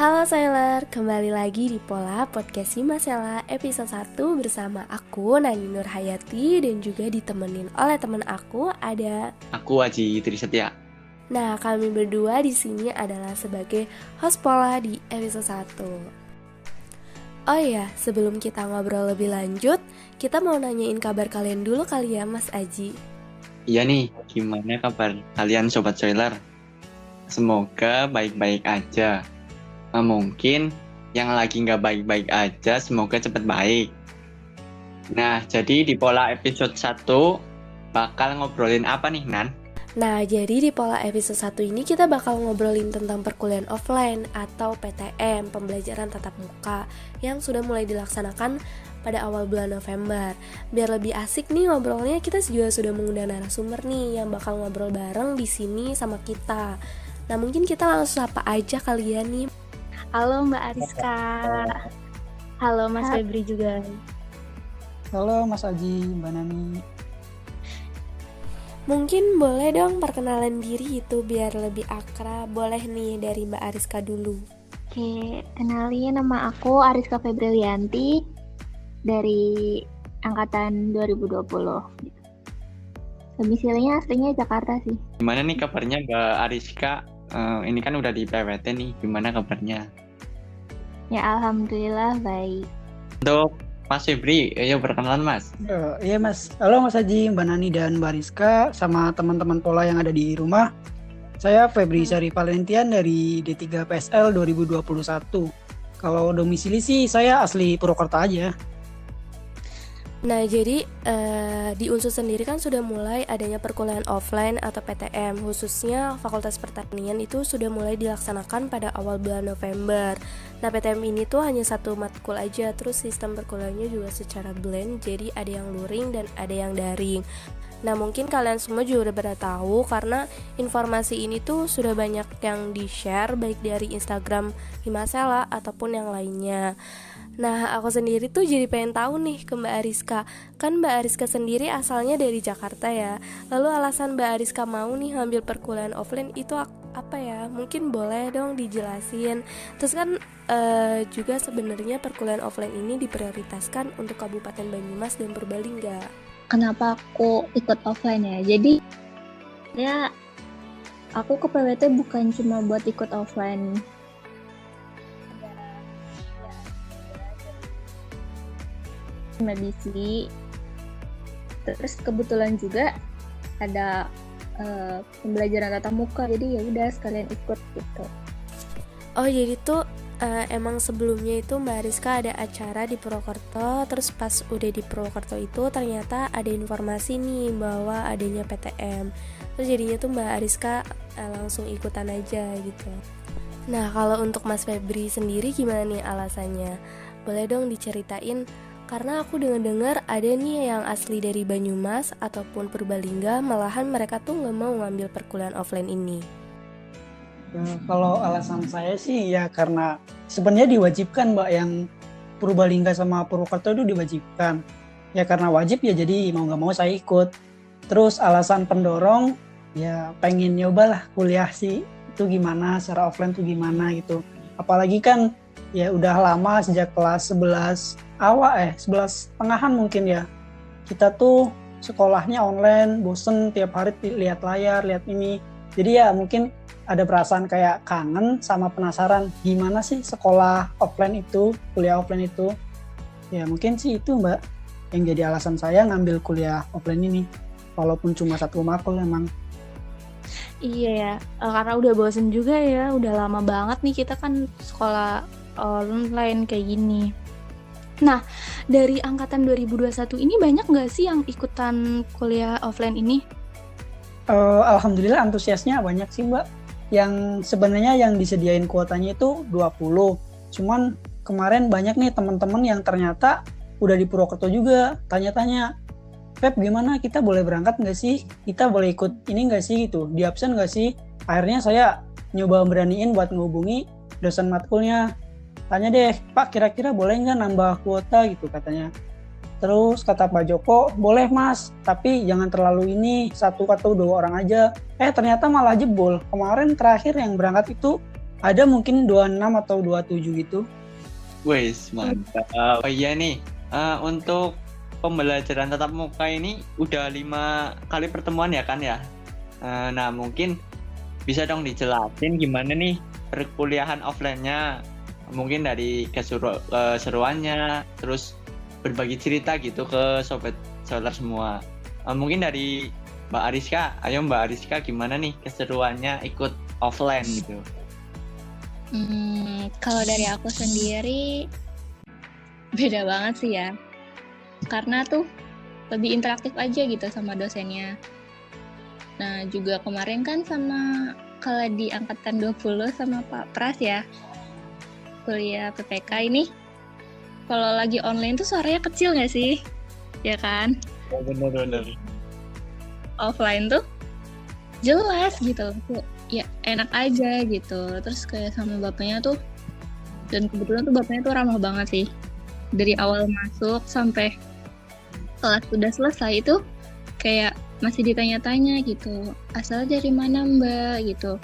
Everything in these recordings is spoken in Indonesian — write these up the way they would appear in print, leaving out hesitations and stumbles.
Halo Sailor, kembali lagi di Pola Podcast Himasela episode 1 bersama aku Nani Nurhayati dan juga ditemenin oleh teman aku ada. Aku Aji Trisetia. Nah, kami berdua di sini adalah sebagai host Pola di episode 1. Oh iya, sebelum kita ngobrol lebih lanjut, kita mau nanyain kabar kalian dulu kali ya Mas Aji. Iya nih, gimana kabar kalian Sobat Soiler? Semoga baik-baik aja. Mungkin yang lagi nggak baik-baik aja, semoga cepat baik. Nah, jadi di Pola episode 1 bakal ngobrolin apa nih, Nan? Nah, jadi di Pola episode 1 ini kita bakal ngobrolin tentang perkuliahan offline atau PTM, pembelajaran tatap muka, yang sudah mulai dilaksanakan pada awal bulan November. Biar lebih asik nih ngobrolnya, kita juga sudah mengundang narasumber nih yang bakal ngobrol bareng di sini sama kita. Nah, mungkin kita langsung sapa aja kalian nih. Halo Mbak Ariska. Halo Mas Febri juga. Halo Mas Aji, Mbak Nani. Mungkin boleh dong perkenalan diri itu biar lebih akrab. Boleh nih dari Mbak Ariska dulu. Oke, kenalin nama aku Ariska Febrilianti dari angkatan 2020. Domisilinya aslinya Jakarta sih. Gimana nih kabarnya Mbak Ariska? Ini kan udah di PWT nih, gimana kabarnya? Ya alhamdulillah baik. Untuk Mas Febri, ayo perkenalan Mas. Iya Mas, halo Mas Aji, Mbak Nani dan Mbak Rizka, sama teman-teman Pola yang ada di rumah. Saya Febri Sari Valentian dari D3 PSL 2021. Kalau domisili sih saya asli Purwokerto aja. Nah, jadi di Unsur sendiri kan sudah mulai adanya perkuliahan offline atau PTM, khususnya Fakultas Pertanian itu sudah mulai dilaksanakan pada awal bulan November. Nah, PTM ini tuh hanya satu matkul aja, terus sistem perkuliahannya juga secara blend, jadi ada yang luring dan ada yang daring. Nah, mungkin kalian semua juga udah pada tahu karena informasi ini tuh sudah banyak yang di-share baik dari Instagram Himasela ataupun yang lainnya. Nah, aku sendiri tuh jadi pengen tahu nih ke Mbak Ariska. Kan Mbak Ariska sendiri asalnya dari Jakarta ya. Lalu alasan Mbak Ariska mau nih ambil perkuliahan offline itu apa ya? Mungkin boleh dong dijelasin. Terus kan juga sebenarnya perkuliahan offline ini diprioritaskan untuk Kabupaten Banyumas dan Purbalingga. Kenapa aku ikut offline ya? Jadi ya aku ke PWT bukan cuma buat ikut offline. Medisi. Terus kebetulan juga ada pembelajaran tatap muka, jadi ya udah sekalian ikut gitu. Oh, jadi tuh emang sebelumnya itu Mbak Ariska ada acara di Purwokerto, terus pas udah di Purwokerto itu ternyata ada informasi nih bahwa adanya PTM. Terus jadinya tuh Mbak Ariska langsung ikutan aja gitu. Nah, kalau untuk Mas Febri sendiri gimana nih alasannya? Boleh dong diceritain, karena aku dengar ada nih yang asli dari Banyumas ataupun Purbalingga, malahan mereka tuh nggak mau ngambil perkuliahan offline ini. Kalau alasan saya sih ya karena sebenarnya diwajibkan Mbak, yang Purbalingga sama Purwokerto itu diwajibkan. Ya karena wajib ya jadi mau nggak mau saya ikut. Terus alasan pendorong ya pengen nyobalah kuliah sih itu gimana, secara offline tuh gimana gitu. Apalagi kan ya udah lama sejak kelas 11 awal 11 tengahan mungkin ya. Kita tuh sekolahnya online, bosen tiap hari lihat layar, lihat ini. Jadi ya mungkin ada perasaan kayak kangen sama penasaran gimana sih sekolah offline itu, kuliah offline itu. Ya mungkin sih itu Mbak yang jadi alasan saya ngambil kuliah offline ini. Walaupun cuma satu matkul emang. Iya ya, karena udah bosen juga ya, udah lama banget nih kita kan sekolah online kayak gini. Nah, dari angkatan 2021 ini banyak nggak sih yang ikutan kuliah offline ini? Alhamdulillah antusiasnya banyak sih Mbak. Yang sebenarnya yang disediain kuotanya itu 20. Cuman kemarin banyak nih teman-teman yang ternyata udah di Purwokerto juga tanya-tanya, Feb gimana, kita boleh berangkat nggak sih? Kita boleh ikut ini nggak sih gitu? Di absen nggak sih? Akhirnya saya nyoba beraniin buat ngehubungi dosen matkulnya. Tanya deh, Pak kira-kira boleh nggak nambah kuota gitu katanya. Terus kata Pak Joko, boleh Mas, tapi jangan terlalu satu atau dua orang aja. Ternyata malah jebol. Kemarin terakhir yang berangkat itu Ada mungkin 26 atau 27 gitu. Wes, mantap. Oh iya nih, untuk pembelajaran tatap muka ini udah 5 kali pertemuan ya kan ya? Nah mungkin bisa dong dijelasin gimana nih perkuliahan offline-nya, mungkin dari keseruannya, terus berbagi cerita gitu ke sobat solar semua. Mungkin dari Mbak Ariska, ayo Mbak Ariska gimana nih keseruannya ikut offline gitu? Kalau dari aku sendiri beda banget sih ya. Karena tuh lebih interaktif aja gitu sama dosennya. Nah, juga kemarin kan sama kalau di angkatan 20 sama Pak Pras ya, kuliah PPK ini, kalau lagi online tuh suaranya kecil nggak sih? Ya kan? Oh, bener. Offline tuh jelas gitu. Ya enak aja gitu. Terus kayak sama bapaknya tuh, dan kebetulan tuh bapaknya tuh ramah banget sih. Dari awal masuk sampai kelas sudah selesai itu kayak masih ditanya-tanya gitu, asal dari mana Mbak gitu,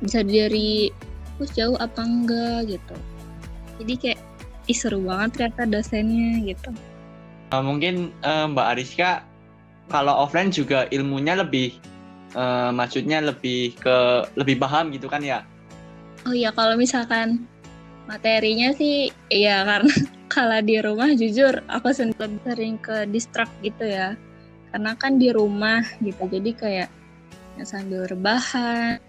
bisa dari kampus jauh apa enggak gitu. Jadi kayak seru banget ternyata dosennya gitu. Mungkin Mbak Ariska kalau offline juga ilmunya lebih maksudnya lebih paham gitu kan ya? Oh iya, kalau misalkan materinya sih iya, karena kalau di rumah jujur aku lebih sering ke distract gitu ya, karena kan di rumah gitu, jadi kayak ya sambil rebahan.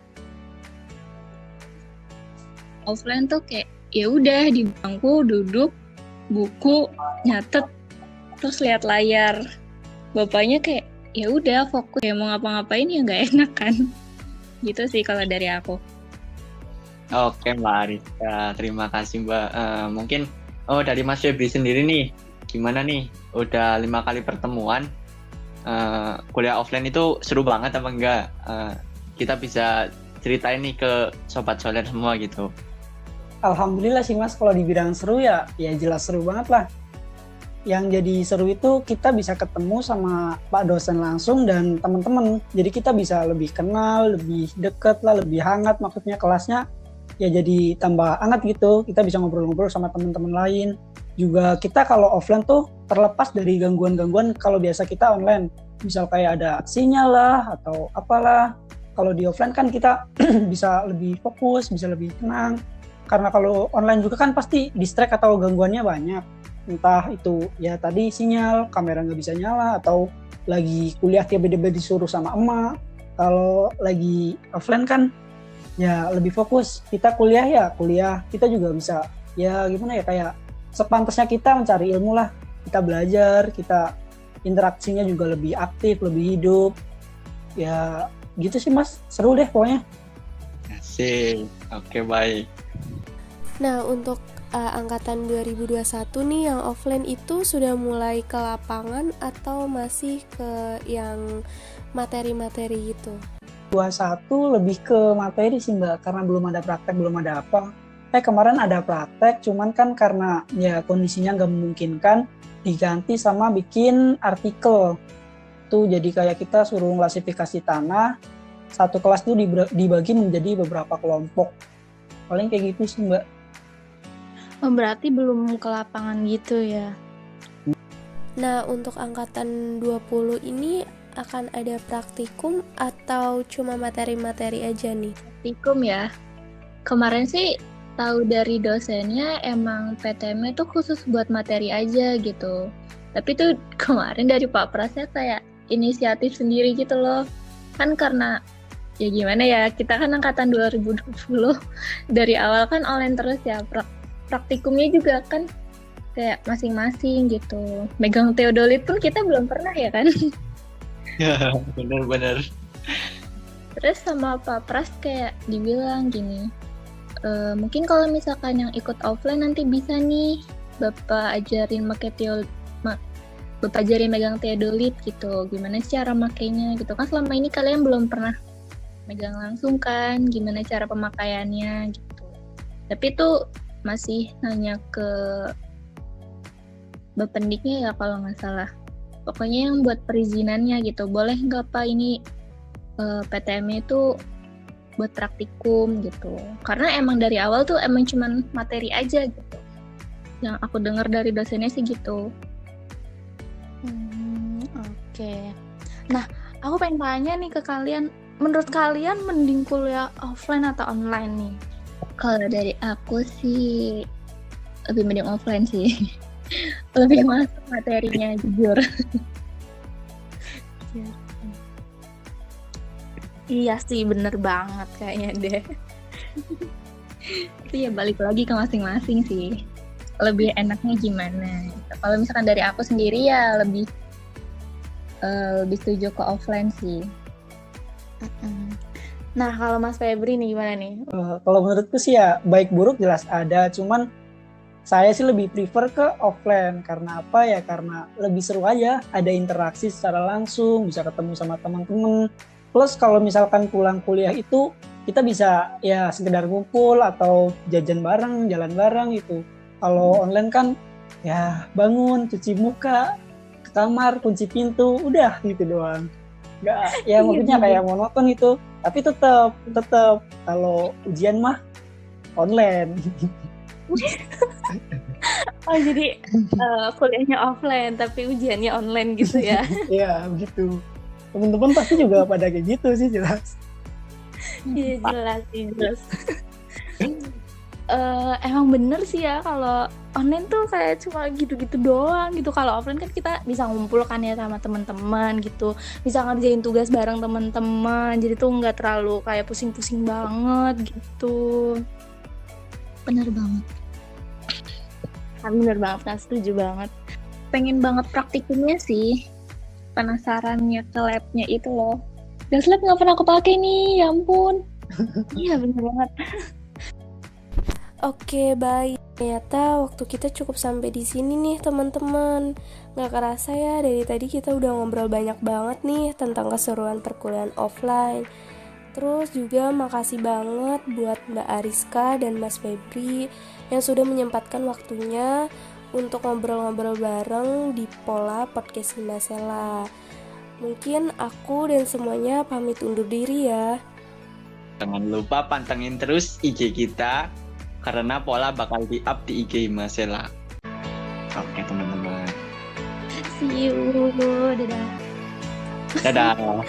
Offline tuh kayak ya udah di bangku duduk, buku, nyatet, terus lihat layar. Bapaknya kayak ya udah fokus, ya mau ngapa-ngapain ya nggak enak kan. Gitu sih kalau dari aku. Oke Mbak Ariska, terima kasih Mbak. Mungkin dari Mas Febri sendiri nih, gimana nih? Udah 5 kali pertemuan, kuliah offline itu seru banget apa enggak? Kita bisa ceritain nih ke sobat soler semua gitu. Alhamdulillah sih Mas, kalau dibilang seru ya jelas seru banget lah. Yang jadi seru itu kita bisa ketemu sama Pak dosen langsung dan teman-teman. Jadi kita bisa lebih kenal, lebih deket lah, lebih hangat, maksudnya kelasnya ya jadi tambah hangat gitu. Kita bisa ngobrol-ngobrol sama teman-teman lain. Juga kita kalau offline tuh terlepas dari gangguan-gangguan kalau biasa kita online. Misal kayak ada sinyal lah atau apalah. Kalau di offline kan kita bisa lebih fokus, bisa lebih tenang. Karena kalau online juga kan pasti distract atau gangguannya banyak. Entah itu ya tadi sinyal, kamera nggak bisa nyala, atau lagi kuliah tiba-tiba disuruh sama emak. Kalau lagi offline kan ya lebih fokus. Kita kuliah, kita juga bisa ya gimana ya, kayak sepantasnya kita mencari ilmu lah. Kita belajar, kita interaksinya juga lebih aktif, lebih hidup. Ya gitu sih Mas, seru deh pokoknya. Asik, oke baik. Nah, untuk angkatan 2021 nih yang offline itu sudah mulai ke lapangan atau masih ke yang materi-materi gitu? 21 lebih ke materi sih Mbak, karena belum ada praktek, belum ada apa. Kemarin ada praktek, cuman kan karena ya kondisinya nggak memungkinkan, diganti sama bikin artikel. Tuh jadi kayak kita suruh klasifikasi tanah, satu kelas tuh dibagi menjadi beberapa kelompok. Paling kayak gitu sih Mbak. Oh, berarti belum ke lapangan gitu ya? Nah, untuk angkatan 20 ini akan ada praktikum atau cuma materi-materi aja nih? Praktikum ya. Kemarin sih tahu dari dosennya emang PTM itu khusus buat materi aja gitu. Tapi tuh kemarin dari Pak Prasnya kayak inisiatif sendiri gitu loh. Kan karena ya gimana ya, kita kan angkatan 2020 dari awal kan online terus ya. Praktikumnya juga kan kayak masing-masing gitu. Megang teodolit pun kita belum pernah ya kan. Ya, benar. Terus sama Pak Pras kayak dibilang gini, mungkin kalau misalkan yang ikut offline nanti bisa nih Bapak ajarin Bapak ajarin megang teodolit gitu. Gimana cara makainya gitu kan, selama ini kalian belum pernah megang langsung kan, gimana cara pemakaiannya gitu. Tapi tuh masih nanya ke Bapendiknya ya kalau nggak salah. Pokoknya yang buat perizinannya gitu, boleh nggak Pak ini PTM itu buat praktikum gitu. Karena emang dari awal tuh emang cuman materi aja gitu. Yang aku dengar dari dosennya sih gitu. Oke. Nah, aku pengen tanya nih ke kalian, menurut kalian mending kuliah offline atau online nih? Kalau dari aku sih lebih mending offline sih. Lebih masuk materinya jujur. Iya sih, bener banget kayaknya deh. Itu ya balik lagi ke masing-masing sih. Lebih enaknya gimana gitu. Kalau misalkan dari aku sendiri ya lebih setuju ke offline sih. Nah, kalau Mas Febri nih gimana nih? Kalau menurutku sih ya baik buruk jelas ada, cuman saya sih lebih prefer ke offline. Karena apa ya? Karena lebih seru aja, ada interaksi secara langsung, bisa ketemu sama teman-teman. Plus kalau misalkan pulang kuliah itu kita bisa ya sekedar ngumpul atau jajan bareng, jalan bareng gitu. Kalau online kan ya bangun, cuci muka, ke kamar, kunci pintu, udah gitu doang. Nggak, ya maksudnya kayak monoton itu. Tapi tetap kalau ujian mah online. Oh, jadi kuliahnya offline tapi ujiannya online gitu ya? Iya begitu. Teman-teman pasti juga pada kayak gitu sih jelas. Iya jelas sih, jelas. Emang bener sih ya kalau online tuh kayak cuma gitu-gitu doang gitu. Kalau offline kan kita bisa ngumpul kan ya sama teman-teman gitu, bisa ngerjain tugas bareng teman-teman, jadi tuh nggak terlalu kayak pusing-pusing banget gitu. Bener banget. Bener banget, kan setuju banget. Pengen banget praktikumnya sih. Penasarannya ke labnya itu loh. Gas lab nggak pernah aku pakai nih, ya ampun. Iya bener banget. Oke, baik. Ternyata waktu kita cukup sampai di sini nih, teman-teman. Nggak kerasa ya, dari tadi kita udah ngobrol banyak banget nih tentang keseruan perkuliahan offline. Terus juga makasih banget buat Mbak Ariska dan Mas Febri yang sudah menyempatkan waktunya untuk ngobrol-ngobrol bareng di Pola Podcast Himasela. Mungkin aku dan semuanya pamit undur diri ya. Jangan lupa pantengin terus IG kita karena Pola bakal di-up di IG Himasela. Oke teman-teman. See you, dadah. Dadah.